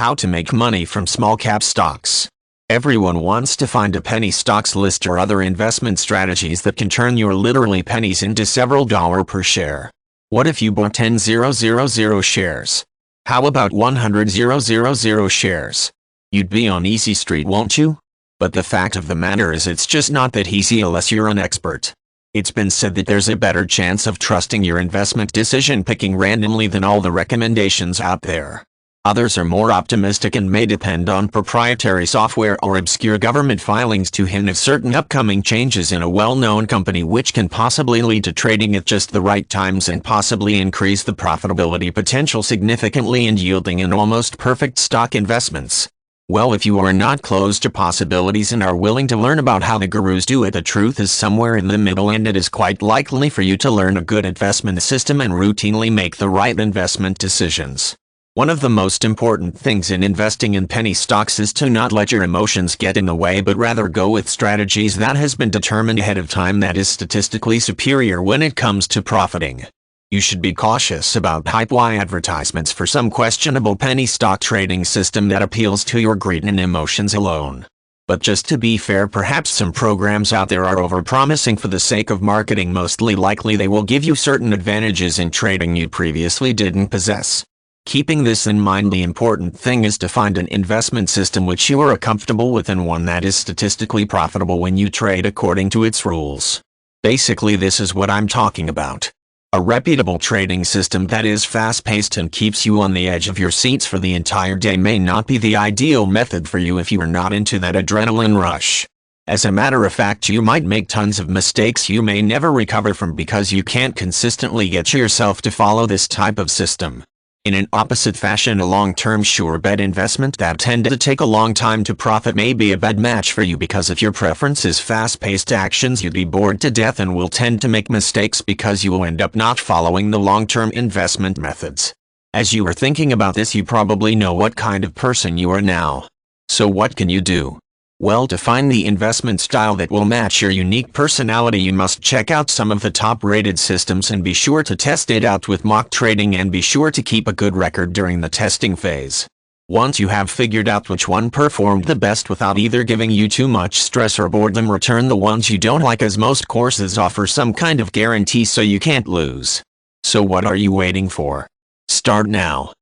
How to make money from small cap stocks. Everyone wants to find a penny stocks list or other investment strategies that can turn your literally pennies into several dollars per share. What if you bought 10,000 shares? How about 100,000 shares? You'd be on easy street, won't you? But the fact of the matter is it's just not that easy unless you're an expert. It's been said that there's a better chance of trusting your investment decision picking randomly than all the recommendations out there. Others are more optimistic and may depend on proprietary software or obscure government filings to hint of certain upcoming changes in a well-known company which can possibly lead to trading at just the right times and possibly increase the profitability potential significantly and yielding in almost perfect stock investments. Well, if you are not closed to possibilities and are willing to learn about how the gurus do it, the truth is somewhere in the middle, and it is quite likely for you to learn a good investment system and routinely make the right investment decisions. One of the most important things in investing in penny stocks is to not let your emotions get in the way, but rather go with strategies that has been determined ahead of time that is statistically superior when it comes to profiting. You should be cautious about hype-y advertisements for some questionable penny stock trading system that appeals to your greed and emotions alone. But just to be fair, perhaps some programs out there are overpromising for the sake of marketing. Mostly likely they will give you certain advantages in trading you previously didn't possess. Keeping this in mind, the important thing is to find an investment system which you are comfortable with and one that is statistically profitable when you trade according to its rules. Basically, this is what I'm talking about. A reputable trading system that is fast-paced and keeps you on the edge of your seats for the entire day may not be the ideal method for you if you are not into that adrenaline rush. As a matter of fact, you might make tons of mistakes you may never recover from because you can't consistently get yourself to follow this type of system. In an opposite fashion, a long-term sure bet investment that tends to take a long time to profit may be a bad match for you, because if your preference is fast-paced actions, you'd be bored to death and will tend to make mistakes because you will end up not following the long-term investment methods. As you are thinking about this, you probably know what kind of person you are now. So what can you do? Well, to find the investment style that will match your unique personality, you must check out some of the top-rated systems and be sure to test it out with mock trading, and be sure to keep a good record during the testing phase. Once you have figured out which one performed the best without either giving you too much stress or boredom, return the ones you don't like, as most courses offer some kind of guarantee so you can't lose. So what are you waiting for? Start now.